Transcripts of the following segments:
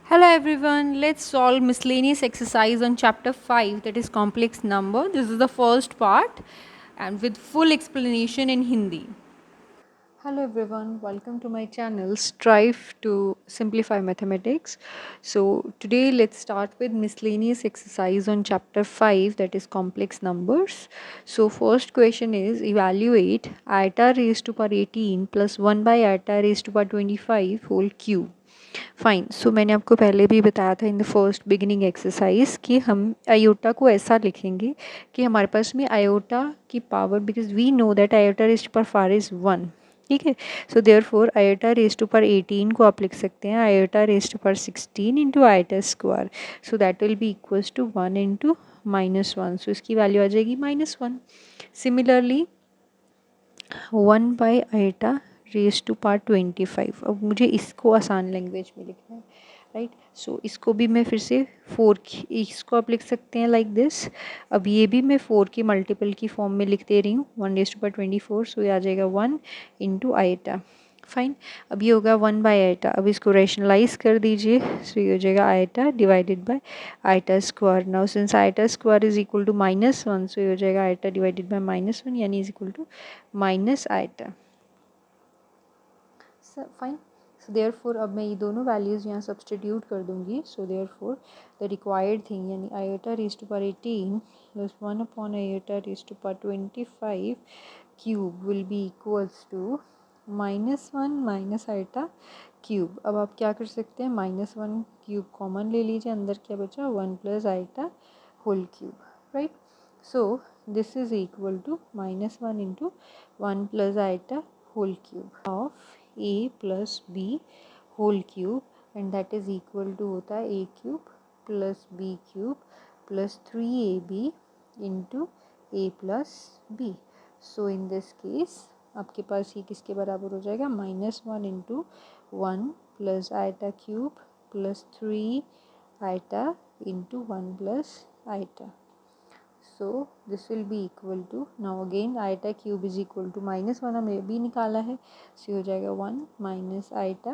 Hello everyone, let's solve miscellaneous exercise on chapter 5, that is complex number. This is the first part and with full explanation in Hindi. Hello everyone, welcome to my channel Strive to Simplify Mathematics. So today let's start with miscellaneous exercise on chapter 5, that is complex numbers. So first question is evaluate iota raised to power 18 plus 1 by iota raised to power 25 whole cube. Fine so मैंने आपको पहले भी बताया था in the first beginning exercise कि हम iota को ऐसा लिखेंगे कि हमारे पास में आयोटा की power, because we know that iota raised power four is 1, ठीक है. So therefore iota raised power 18 को आप लिख सकते हैं iota raised power 16 into iota square. So that will be equals to 1 into -1. So इसकी value आ जाएगी -1. Similarly 1 by iota raise to power 25. अब मुझे इसको आसान लैंग्वेज में लिखना है, राइट. सो इसको भी मैं फिर से 4 की, इसको आप लिख सकते हैं लाइक दिस. अब ये भी मैं 4 की मल्टीपल की फॉर्म में लिख दे रही हूँ 1 रेज टू पावर 24. सो ये आ जाएगा 1 इंटू आयोटा. फाइन. अब ये होगा 1 बाई आयोटा. अब इसको रैशनलाइज कर दीजिए. सो ये हो जाएगा iota divided by iota square. Now since iota square is equal to -1, so ये हो जाएगा आयोटा डिवाइडेड बाय -1 यानी is equal to minus iota. Fine. So therefore अब मैं ये दोनों वैल्यूज़ यहाँ सब्सटीट्यूट कर दूँगी. So therefore the required thing यानी iota raise to power 18 plus 1 upon iota raise to power 25 cube will be equals to -1 minus iota cube. अब आप क्या कर सकते हैं, -1 क्यूब कॉमन ले लीजिए, अंदर क्या बचा 1 plus iota whole cube, right. So this is equal to -1 into 1 plus iota whole cube of a plus b whole cube, and that is equal to होता है a cube plus b cube plus 3ab into a plus b. So in this case आपके पास ये किसके बराबर हो जाएगा, -1 into 1 plus iota cube plus 3 iota into 1 plus iota. So this will be equal to, now again iota cube is equal to -1 हमें भी निकाला है. So हो जाएगा 1 minus iota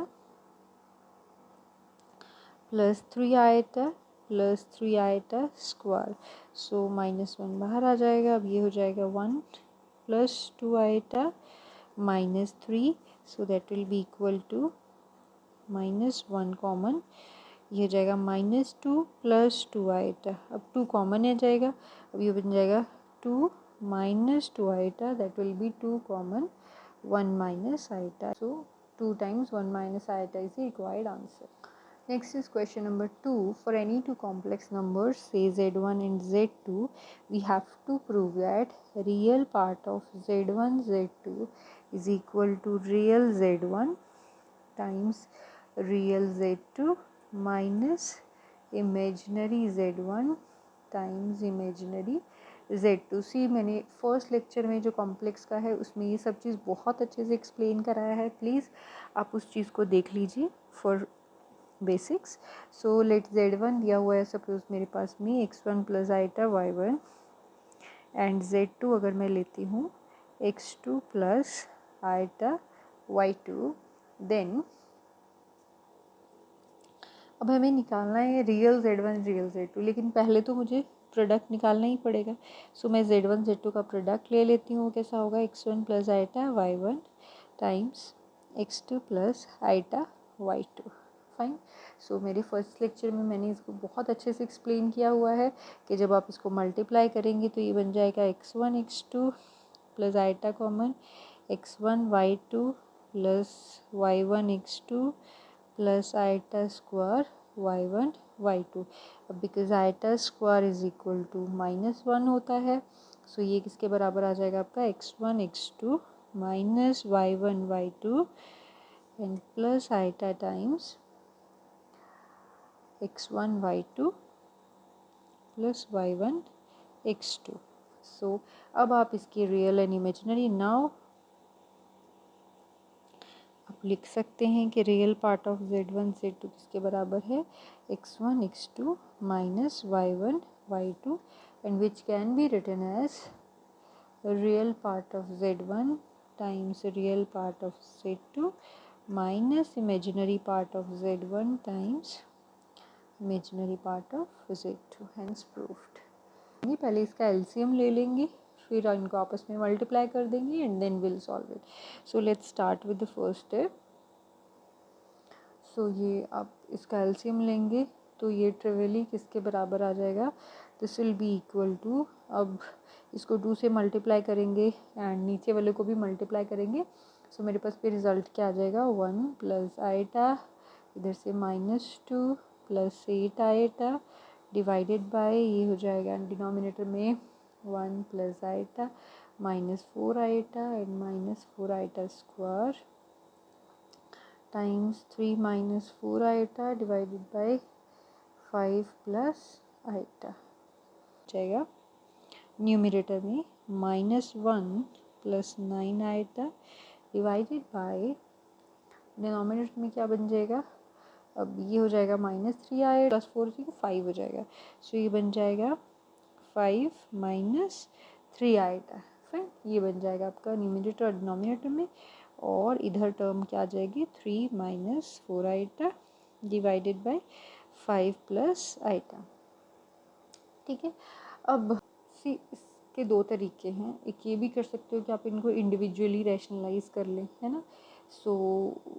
plus 3 iota plus 3 iota square. So -1 बाहर आ जाएगा. अब ये हो जाएगा 1 प्लस 2 iota -3. So that will be equal to -1 common, ये हो जाएगा -2 प्लस 2 आइटा. अब 2 कॉमन आ जाएगा. अब ये बन जाएगा 2 minus 2 iota, that will be 2 common 1 minus iota. So 2 times 1 minus iota is the required answer. Next is question number 2. For any two complex numbers say z1 and z2, we have to prove that real part of z1 z2 is equal to real z1 times real z2 minus imaginary z1 times imaginary z2. सी मैंने first lecture में जो complex का है उसमें ये सब चीज़ बहुत अच्छे से एक्सप्लेन कराया है. प्लीज़ आप उस चीज़ को देख लीजिए for basics. So let z1 दिया हुआ है, सपोज मेरे पास में x1 plus iota y1 and z2 अगर मैं लेती हूँ x2 plus iota y2. Then अब हमें निकालना है रियल z1 रियल z2, लेकिन पहले तो मुझे प्रोडक्ट निकालना ही पड़ेगा. सो मैं z1 z2 का प्रोडक्ट ले लेती हूँ. कैसा होगा, x1 plus iota y1 times x2 plus iota y2. Fine. So मेरे फर्स्ट लेक्चर में मैंने इसको बहुत अच्छे से एक्सप्लेन किया हुआ है कि जब आप इसको मल्टीप्लाई करेंगे तो ये बन जाएगा x1 x2 plus iota common x1 y2 plus y1 x2 plus iota square y1 y2. अब because iota square is equal to -1 होता है. सो ये किसके बराबर आ जाएगा आपका x1 x2 minus y1 y2 and plus iota times x1 y2 plus y1 x2. So अब आप इसकी रियल एंड इमेजिनरी नाउ आप लिख सकते हैं कि real part of z1 z2 किसके बराबर है, x1 x2 minus y1 y2, and which can be written as real part of z1 times real part of z2 minus imaginary part of z1 times imaginary part of z two, hence proved. ये पहले इसका LCM ले लेंगे, फिर इनको आपस में multiply कर देंगे and then will solve it. So let's start with the first step. So ये आप इसका एलसीएम लेंगे तो ये ट्रिवियली किसके बराबर आ जाएगा, this will be equal to, अब इसको 2 से मल्टीप्लाई करेंगे एंड नीचे वाले को भी मल्टीप्लाई करेंगे। सो मेरे पास पे रिज़ल्ट क्या आ जाएगा, 1 प्लस आइटा, इधर से -2 प्लस 8 आइटा डिवाइडेड बाय, ये हो जाएगा डिनोमिनेटर में 1 plus iota -4 iota and -4 iota square times 3 -4 iota divided by 5 plus iota जाएगा न्यूमरेटर में -1 plus 9 iota divided by, denominator में क्या बन जाएगा, अब ये हो जाएगा -3 आइटा प्लस 4 को 5 हो जाएगा। सो ये बन जाएगा 5 -3 आइटा, फाइन। ये बन जाएगा आपका न्यूमरेटर और डिनोमिनेटर में, और इधर टर्म क्या आ जाएगी 3 -4 iota divided by 5 plus iota. ठीक है, अब सी इसके 2 तरीके हैं, एक ये भी कर सकते हो कि आप इनको इंडिविजुअली रैशनलाइज कर लें, है ना। सो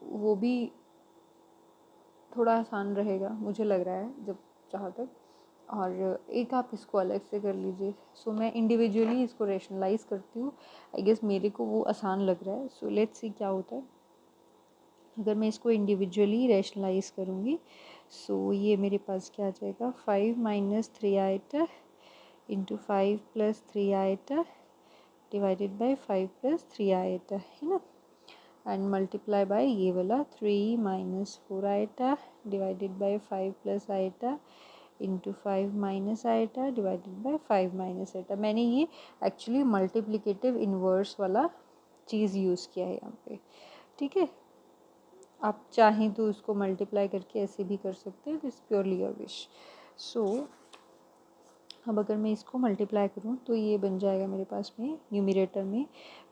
वो भी थोड़ा आसान रहेगा मुझे लग रहा है जब जहाँ तक, और एक आप इसको अलग से कर लीजिए। सो मैं इंडिविजुअली इसको रैशनलाइज करती हूँ, आई गेस मेरे को वो आसान लग रहा है। सो लेट्स सी क्या होता है अगर मैं इसको इंडिविजुअली रैशनलाइज करूँगी। सो ये मेरे पास क्या आ जाएगा, 5 -3 iota into 5 plus 3 iota divided by 5 plus 3 iota, है ना, एंड मल्टीप्लाई बाय ये वाला 3 -4 iota divided by 5 plus iota into 5 minus iota divided by 5 minus iota. मैंने ये एक्चुअली मल्टीप्लिकेटिव इन्वर्स वाला चीज़ यूज़ किया है यहाँ पे। ठीक है, आप चाहें तो उसको मल्टीप्लाई करके ऐसे भी कर सकते हैं, दिस प्योरली योर विश। सो अब अगर मैं इसको मल्टीप्लाई करूँ तो ये बन जाएगा मेरे पास में न्यूमरेटर में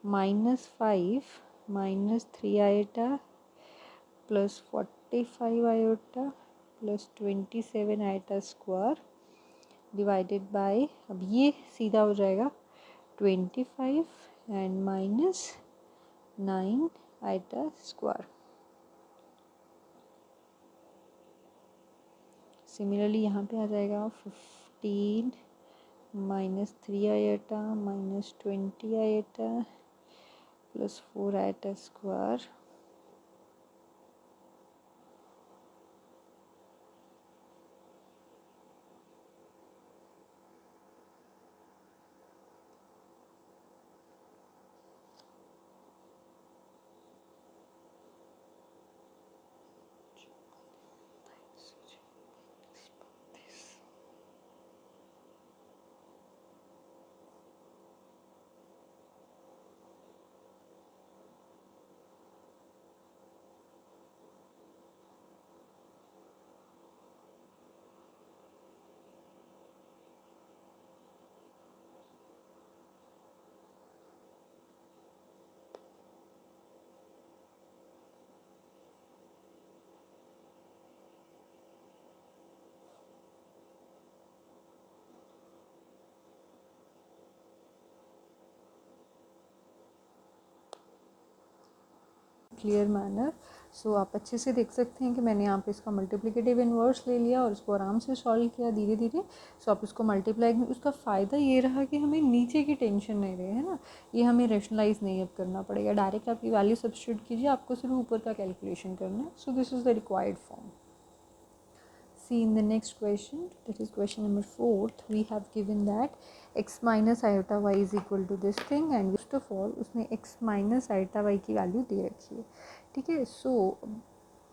-5 -3 iota plus 45 iota plus 27 iota square divided by, अब ये सीधा हो जाएगा 25 एंड -9 आइटा स्क्वायर। सिमिलरली यहाँ पे आ जाएगा 15 -3 iota -20 iota plus 4 iota square clear manner. So आप अच्छे से देख सकते हैं कि मैंने यहाँ पे इसका मल्टीप्लिकेटिव इन्वर्स ले लिया और इसको आराम से सॉल्व किया धीरे धीरे। सो आप इसको मल्टीप्लाई, उसका फ़ायदा ये रहा कि हमें नीचे की टेंशन नहीं रही, है ना, ये हमें रैशनलाइज नहीं अब करना पड़ेगा, डायरेक्ट आपकी वैल्यू सब्स्टिट्यूट कीजिए, आपको सिर्फ ऊपर का कैलकुलेशन करना है। So this is the required form. See in the next question, that is question number 4, we have given that x minus iota y is equal to this thing, and first of all उसने x minus iota y की value दे रखी है। ठीक है, so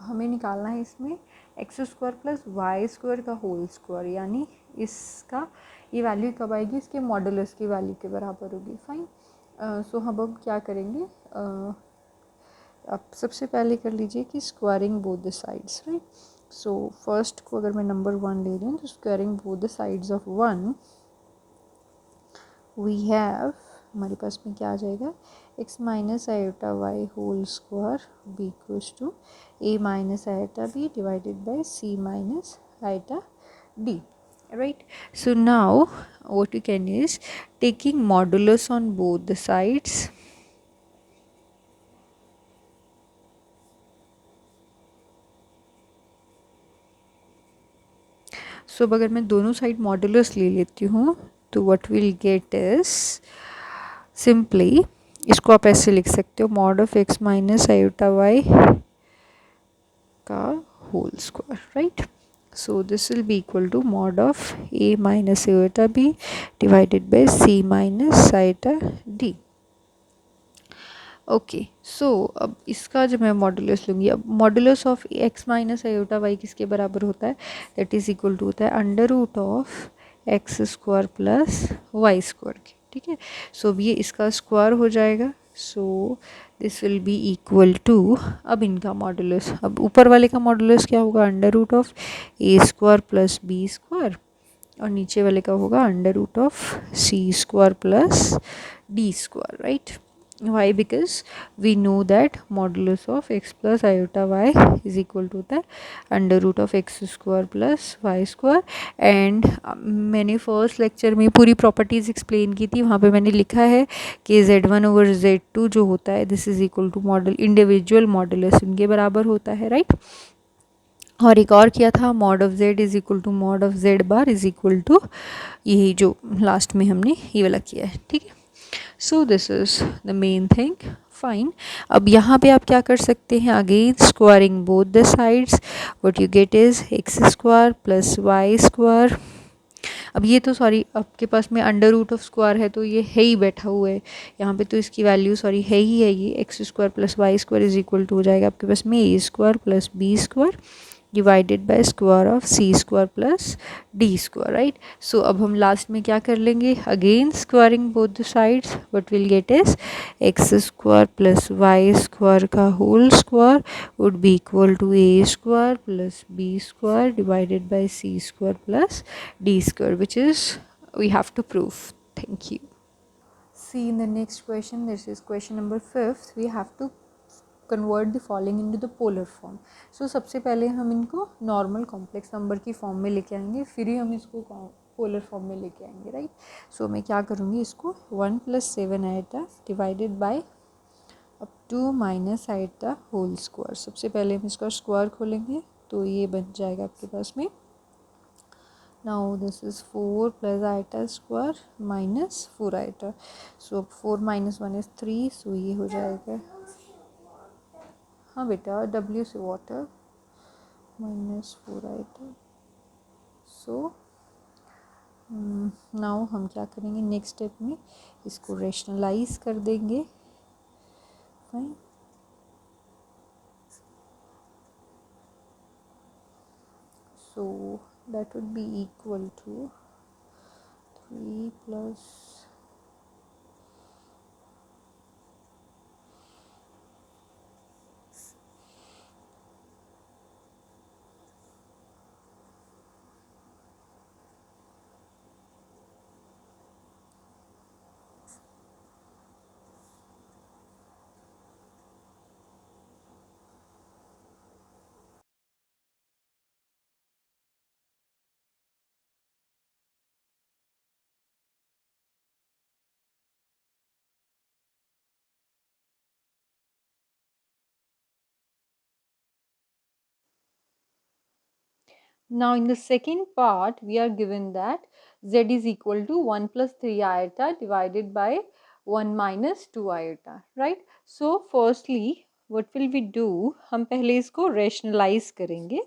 हमें निकालना है इसमें x square plus y square का होल स्क्वायर, यानी इसका ये वैल्यू कब आएगी, इसके मॉडुलस की वैल्यू के बराबर होगी। फाइन। सो हम अब क्या करेंगे, आप सबसे पहले कर लीजिए कि squaring both the sides, right. So first को अगर मैं नंबर 1 ले रही हूँ तो squaring both the sides of 1 we have, हमारे पास में क्या आ जाएगा, x minus iota y whole square be equals to a minus iota b divided by c minus iota d, right? So now what you can is taking modulus on both the sides. सो अब अगर मैं दोनों side modulus ले लेती हूँ तो what will get is simply, इसको आप ऐसे लिख सकते हो mod of x minus iota y का whole square, right? So this will be equal to mod of a minus iota b divided by c minus iota d. Okay, so अब इसका जब मैं मॉडुलस लूँगी, अब modulus of x minus iota y किसके बराबर होता है? दैट इज़ इक्वल टू होता है under root of x square plus y square के, ठीक है? सो अब ये इसका स्क्वायर हो जाएगा. So this will be equal to, अब इनका मॉडुलस, अब ऊपर वाले का मॉडुलस क्या होगा? Under root of a square plus b square, और नीचे वाले का होगा under root of c square plus d square, right? Why? Because we know that modulus of x plus iota y is equal to the under root of x square plus y square. And मैंने first lecture में पूरी properties explain की थी, वहाँ पे मैंने लिखा है कि z1 ओवर z2 जो होता है this is equal to model individual modulus उनके बराबर होता है, राइट? और एक और किया था mod of z is equal to mod of z bar is equal to, यही जो लास्ट में हमने ये वाला किया है, ठीक है? So this is the main thing, fine. अब यहाँ पे आप क्या कर सकते हैं? Again squaring both the sides, what you get is x square plus y square. अब ये तो सॉरी आपके पास में अंडर रूट ऑफ स्क्वायर है तो ये है ही बैठा हुआ है यहाँ पे, तो इसकी वैल्यू सॉरी है ही है, ये x square plus y square is equal to हो जाएगा आपके पास में a square plus b square divided by square of c square plus d square, right? So अब हम लास्ट में क्या कर लेंगे? Again squaring both the sides, what will get is x square plus y square का whole square would be equal to a square plus b square divided by c square plus d square, which is we have to prove. Thank you. See in the next question, this is question number 5th. We have to convert the following into the polar form. So सबसे पहले हम इनको normal complex number की form में लेके आएंगे, फिर ही हम इसको पोलर फॉर्म में लेके आएंगे, राइट? सो मैं क्या करूँगी, इसको 1 + 7 iota divided by up to minus iota whole square. सबसे पहले हम इसका स्क्वायर खोलेंगे तो ये बन जाएगा आपके पास में. Now this is 4 + iota square minus 4 iota. So 4 - 1 is 3, so ये हो जाएगा, हाँ बेटा, W से वाटर -4 आएगा. सो नाउ हम क्या करेंगे नेक्स्ट स्टेप में, इसको रेशनलाइज कर देंगे, fine. So that would be equal to 3 + now in the second part we are given that z is equal to 1 + 3 iota divided by 1 - 2 iota, right? So firstly what will we do, हम पहले इसको rationalize करेंगे.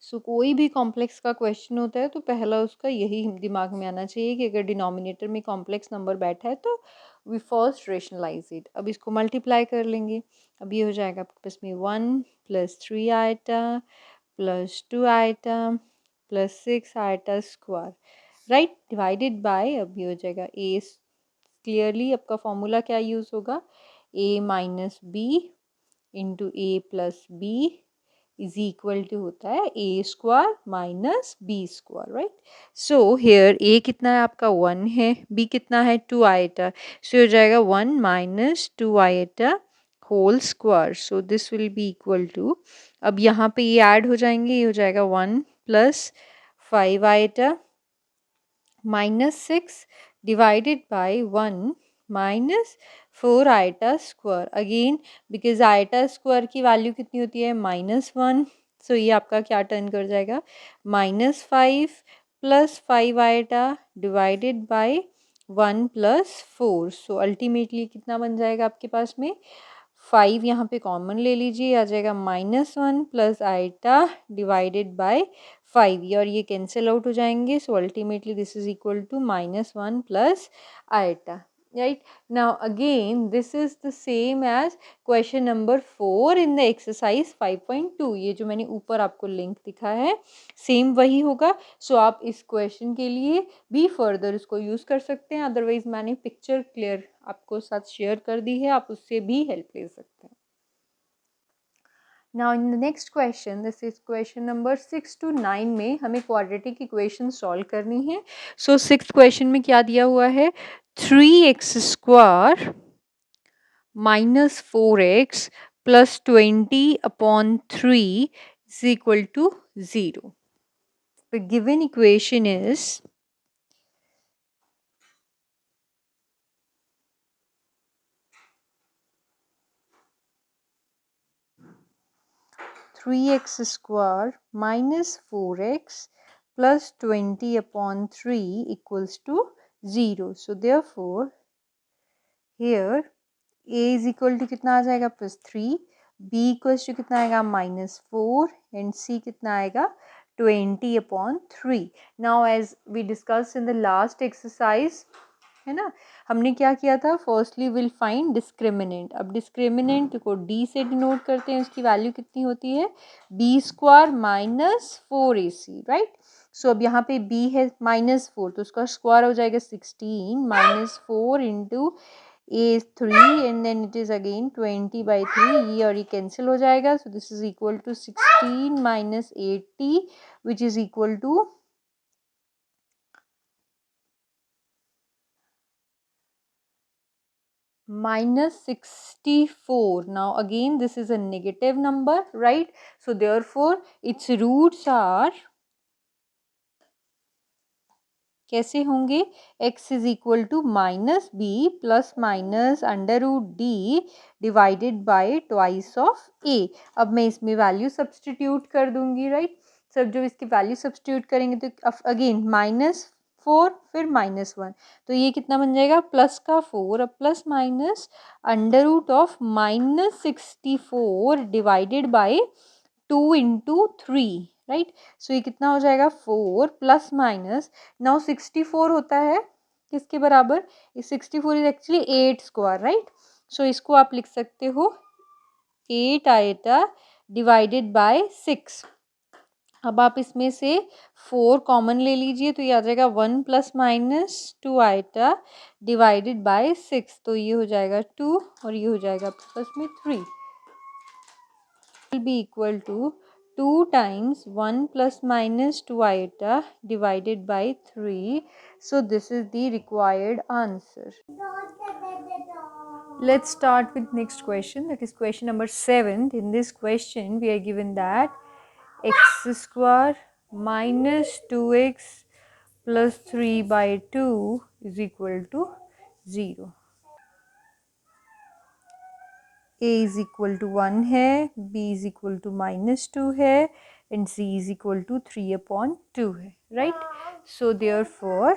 सो कोई भी complex का question होता है तो पहला उसका यही दिमाग में आना चाहिए कि अगर डिनोमिनेटर में कॉम्प्लेक्स नंबर बैठा है तो वी फर्स्ट रेशनलाइज इट. अब इसको मल्टीप्लाई कर लेंगे, अब ये हो जाएगा आपके पास में 1 + 3 iota plus 2 iota plus 6 iota square, right? Divided by, अब ये हो जाएगा ए, क्लियरली आपका फॉर्मूला क्या यूज़ होगा, a - b into a+b is equal to होता है a square minus b square, right? So here a कितना है आपका 1 है, बी कितना है 2 आइटा, सो हो जाएगा 1 - 2 iota whole square. So this will be equal to अब यहाँ पे ये ऐड हो जाएंगे, ये हो जाएगा 1 plus 5 iota minus 6 divided by 1 minus 4 iota square. Again because iota square की वैल्यू कितनी होती है -1, सो ये आपका क्या टर्न कर जाएगा -5 plus 5 iota divided by 1 plus 4। So ultimately कितना बन जाएगा आपके पास में 5 यहाँ पे कॉमन ले लीजिए, आ जाएगा -1 प्लस आइटा डिवाइडेड बाय 5, ये और ये कैंसिल आउट हो जाएंगे। So ultimately this is equal to -1 plus iota. Right now again this is the same as question number 4 in the exercise 5.2। ये जो मैंने ऊपर आपको लिंक दिखा है सेम वही होगा। सो आप इस क्वेश्चन के लिए भी फर्दर इसको यूज़ कर सकते हैं, अदरवाइज मैंने पिक्चर क्लियर आपको साथ शेयर कर दी है, आप उससे भी हेल्प ले सकते हैं। Now in the next question, this is question number 6 to 9 में हमें क्वाड्रेटिक इक्वेशन सॉल्व करनी है। सो सिक्स क्वेश्चन में क्या दिया हुआ है 3x square minus 4x plus 20/3 is equal to 0. The given equation is 3x square minus 4x plus 20/3 equals to 0. So therefore here a is equal to कितना आ जाएगा +3, b equals to कितना आएगा -4 and c कितना आएगा 20/3. Now as we discussed in the last exercise, है ना, हमने क्या किया था, फर्स्टली विल फाइंड डिस्क्रिमिनेंट। अब डिस्क्रिमिनेंट को डी से डिनोट करते हैं, उसकी वैल्यू कितनी होती है b square minus 4ac, right. So अब यहाँ पे b है -4 तो उसका स्क्वायर हो जाएगा 16 -4 into a 3 and then it is again 20/3, ये और ये कैंसिल हो जाएगा। So this is equal to 16 minus 80 which is equal to -64. Now again this is a negative number, right? So therefore its roots are कैसे होंगे x is equal to -b plus minus under root d divided by twice of a। अब मैं इसमें value substitute कर दूंगी, right. सब जब इसकी वैल्यू सब्सटीट्यूट करेंगे तो अगेन -4 फिर -1 तो ये कितना बन जाएगा प्लस का 4, अब plus minus under root of -64 divided by 2 into 3, right. So ये कितना हो जाएगा 4 प्लस माइनस, नाउ 64 होता है किसके बराबर, 64 इज एक्चुअली 8 स्क्वायर, राइट। सो इसको आप लिख सकते हो 8 आइटा डिवाइडेड बाय 6। अब आप इसमें से 4 कॉमन ले लीजिए तो ये आ जाएगा 1 plus minus 2 iota divided by 6, तो ये हो जाएगा 2 और ये हो जाएगा आपके पास में 3 will be equal to 2 times 1 plus minus 2 iota divided by 3. So this is the required answer. Let's start with next question, that is question number 7. In this question we are given that x square minus 2x plus 3 by 2 is equal to 0. a is equal to 1 है, b is equal to -2 है and c is equal to 3/2 है, right? So therefore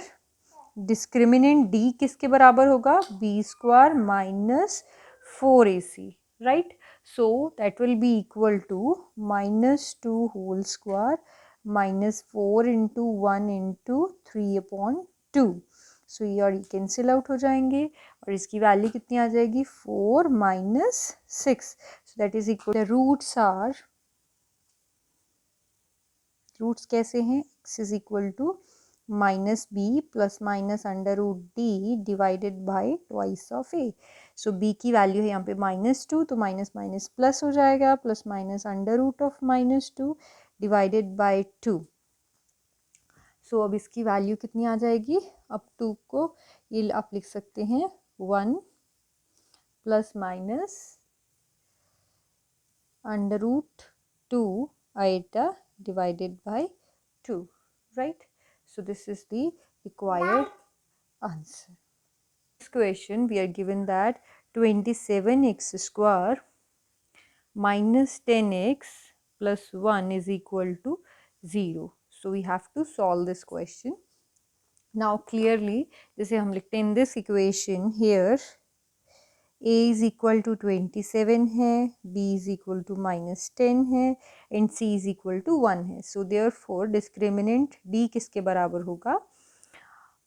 discriminant d किसके बराबर होगा b square minus 4ac, right. So that will be equal to -2 whole square -4 into 1 into 3/2। सो ये और ये कैंसिल आउट हो जाएंगे और इसकी वैल्यू कितनी आ जाएगी 4 minus 6। So that is equal, the roots कैसे हैं, x is equal to -b plus minus under root d divided by twice of a। सो b की वैल्यू है यहाँ पे -2 तो माइनस माइनस प्लस हो जाएगा, plus minus under root of -2 divided by 2। So अब इसकी वैल्यू कितनी आ जाएगी, अब 2 को ये आप लिख सकते हैं 1 plus minus under root 2 iota divided by 2, right? So this is the required answer. This question we are given that 27x square minus 10x plus 1 is equal to 0. So we have to solve this question. Now clearly जैसे हम लिखते हैं in this equation here a is equal to 27 है, b is equal to minus 10 है and c is equal to 1 है. So therefore discriminant d किसके बराबर होगा?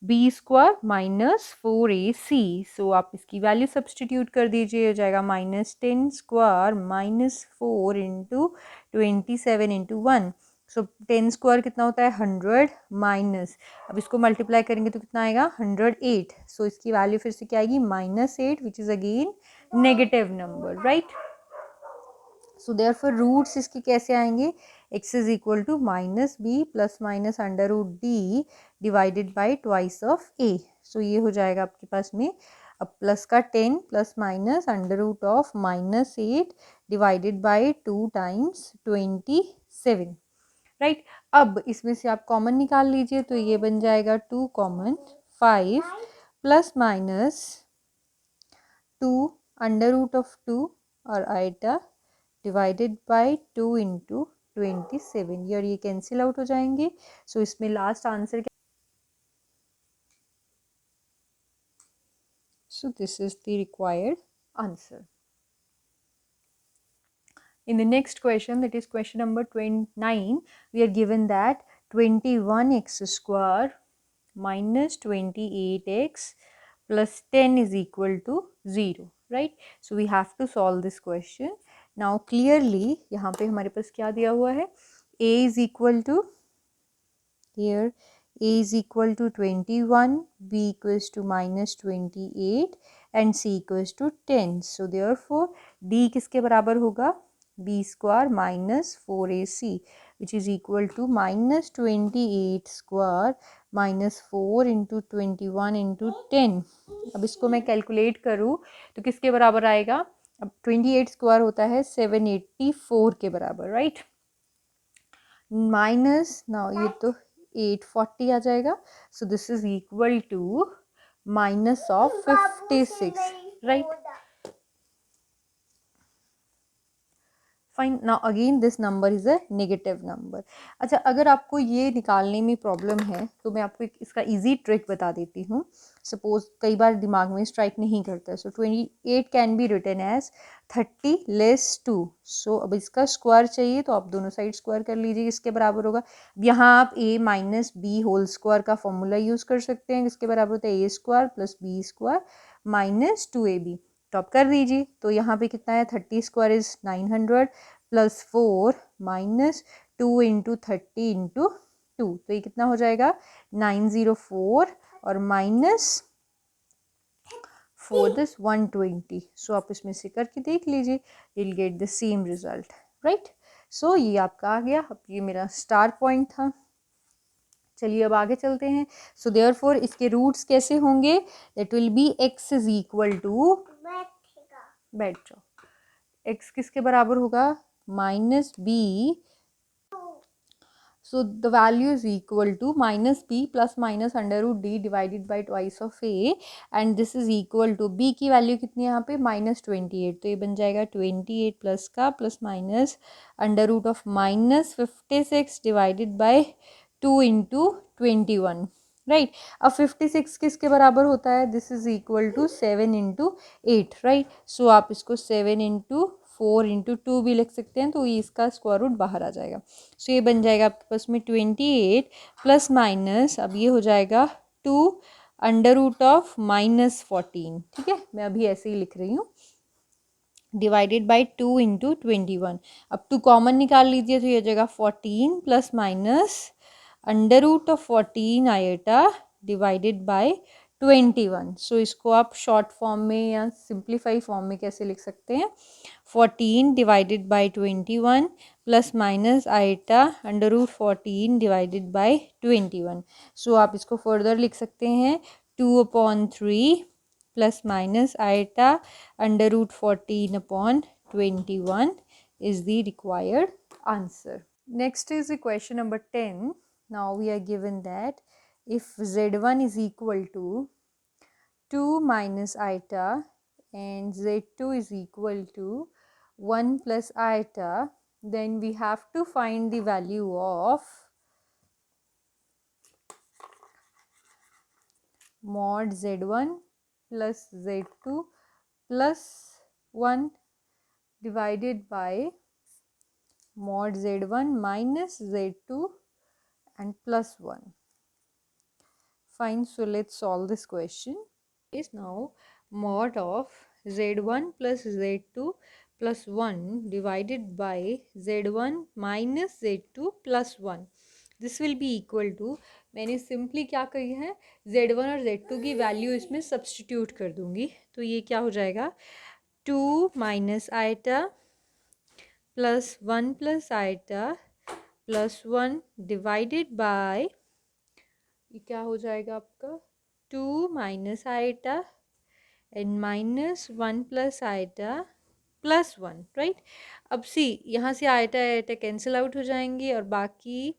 b square minus 4ac. सो आप इसकी वैल्यू सब्सटीट्यूट कर दीजिए, हो जाएगा minus 10 square minus 4 into 27 into 1. सो 10 स्क्वायर कितना होता है 100 माइनस, अब इसको मल्टीप्लाई करेंगे तो कितना आएगा 108. सो इसकी वैल्यू फिर से क्या आएगी -8 which is again negative number, right. So therefore roots इसके कैसे आएंगे? x is equal to minus b plus minus under root d divided by twice of a. So ये हो जाएगा आपके पास में अब प्लस का 10 plus minus under root of -8 divided by 2 times 27, right. अब इसमें से आप कॉमन निकाल लीजिए तो ये बन जाएगा 2 common 5 plus minus 2 under root of 2 और आइटा डिवाइडेड बाई 2 इंटू 27. और ये कैंसिल आउट हो जाएंगे. सो इसमें लास्ट आंसर क्या? सो this is the required answer. In the next question, that is question number 29, we are given that 21x square minus 28x plus 10 is equal to 0, right? So we have to solve this question. Now clearly यहाँ पे हमारे पास क्या दिया हुआ है? a is equal to here a is equal to 21, b equals to minus 28 and c equals to 10. So therefore d किसके बराबर होगा? b square minus 4ac which is equal to minus 28 square minus 4 into 21 into 10. अब इसको मैं calculate करूँ तो किसके बराबर आएगा? अब 28 स्क्वायर होता है 784 के बराबर, राइट. माइनस ना ये तो 840 आ जाएगा. So this is equal to minus of 56, right. Fine. Now again this number is a negative number. अच्छा, अगर आपको ये निकालने में प्रॉब्लम है तो मैं आपको इसका इजी ट्रिक बता देती हूँ. सपोज कई बार दिमाग में स्ट्राइक नहीं करता है. So 28 can be written as 30 less 2. So अब इसका स्क्वायर चाहिए तो आप दोनों साइड स्क्वायर कर लीजिए. इसके बराबर होगा, यहाँ आप a minus b whole square का फॉर्मूला यूज़ कर सकते हैं. इसके बराबर होता है a square plus b square minus 2ab. तो आप कर दीजिए. तो यहाँ पे कितना है 30 square is 900 plus 4 minus 2 into 30 into 2. तो ये कितना हो जाएगा 904 और माइनस 4 दिस 120. सो आप इसमें से करके देख लीजिए, you'll get the same result, right? सो ये आपका आ गया. अब ये मेरा स्टार पॉइंट था. चलिए अब आगे चलते हैं. सो देयरफॉर इसके रूट्स कैसे होंगे? That will be x is equal to, बैठ जाओ, x किसके बराबर होगा? Minus b. So the value is equal to minus b plus minus under root d divided by twice of a and this is equal to b की value कितनी है यहाँ पे? -28. तो ये बन जाएगा 28 प्लस का plus minus under root of -56 divided by 2 into 21, right. अब 56 किसके बराबर होता है? This is equal to 7 into 8, right. So आप इसको 7 इंटू 4 इंटू 2 भी लिख सकते हैं. तो ये इसका स्क्वायर रूट बाहर आ जाएगा. सो ये बन जाएगा आपके पास में 28 प्लस माइनस, अब ये हो जाएगा 2 अंडर रूट ऑफ -14. ठीक है, मैं अभी ऐसे ही लिख रही हूँ, डिवाइडेड बाई 2 इंटू 21. अब 2 कॉमन निकाल लीजिए तो ये हो जाएगा 14 plus minus under root of 14 iota divided by 21. So इसको आप शॉर्ट फॉर्म में या सिंप्लीफाई फॉर्म में कैसे लिख सकते हैं? 14 divided by 21 plus minus iota under root 14 divided by 21. So आप इसको फर्दर लिख सकते हैं 2/3 plus minus iota under root 14/21 is the required answer. Next is the question number 10. Now we are given that if z1 is equal to 2 minus iota and z2 is equal to 1 plus iota, then we have to find the value of mod z1 plus z2 plus 1 divided by mod z1 minus z2 and plus 1. Fine, so let's solve this question. Is now mod of z1 plus z2 plus 1 divided by z1 minus z2 plus 1. This will be equal to, मैंने simply क्या कही है, z1 और z2 की value इसमें substitute कर दूंगी, तो ये क्या हो जाएगा 2 minus iota plus 1 plus eta plus 1 divided by, ये क्या हो जाएगा आपका 2 minus eta and minus 1 plus eta plus 1, right. अब सी यहाँ से आइटा आइटा कैंसिल आउट हो जाएंगे और बाकी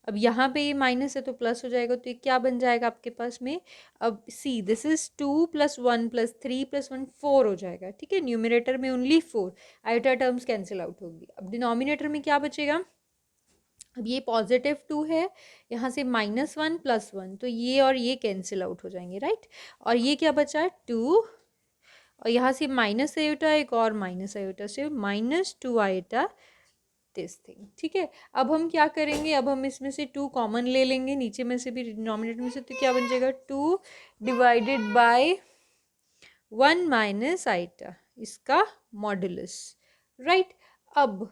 अब यहाँ पे ये माइनस है तो प्लस हो जाएगा, तो ये क्या बन जाएगा आपके पास में, अब see this is 2 plus 1 plus 3 plus 1 4 हो जाएगा. ठीक है, न्यूमिनेटर में only 4, eta terms cancel out होगी. अब डिनोमिनेटर में क्या बचेगा, अब ये पॉजिटिव 2 है, यहाँ से माइनस 1 प्लस 1, तो ये और ये कैंसिल आउट हो जाएंगे, राइट. और ये क्या बचा है 2, और यहाँ से माइनस आयोटा एक और माइनस आयोटा से माइनस 2 आयोटा दिस थिंग. ठीक है, अब हम क्या करेंगे, अब हम इसमें से 2 कॉमन ले लेंगे, नीचे में से भी डिनोमिनेटर में से, तो क्या बन जाएगा 2 डिवाइडेड बाय 1 माइनस आइटा, इसका मॉडुलस, राइट. अब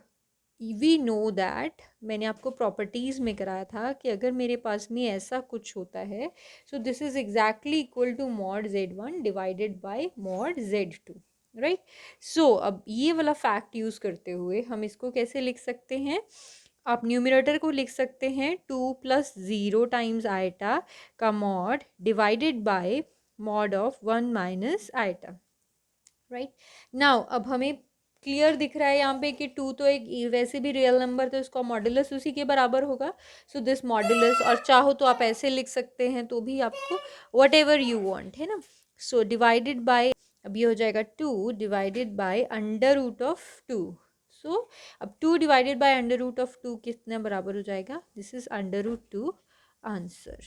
वी नो दैट, मैंने आपको प्रॉपर्टीज़ में कराया था कि अगर मेरे पास में ऐसा कुछ होता है, so this is exactly equal to mod z1 divided by mod z2, right. So अब ये वाला फैक्ट यूज़ करते हुए हम इसको कैसे लिख सकते हैं, आप न्यूमिनेटर को लिख सकते हैं 2 प्लस 0 टाइम्स आइटा का mod divided by mod of 1 minus eta, right. Now अब हमें क्लियर दिख रहा है यहाँ पे कि 2 तो एक वैसे भी रियल नंबर, तो इसका मॉडुलस उसी के बराबर होगा. सो दिस मॉडुलस, और चाहो तो आप ऐसे लिख सकते हैं, तो भी आपको वट एवर यू वॉन्ट, है ना. सो डिवाइडेड बाय, अब ये हो जाएगा 2 divided by under root of 2. So अब 2 divided by under root of 2 कितना बराबर हो जाएगा, this is under root 2 answer.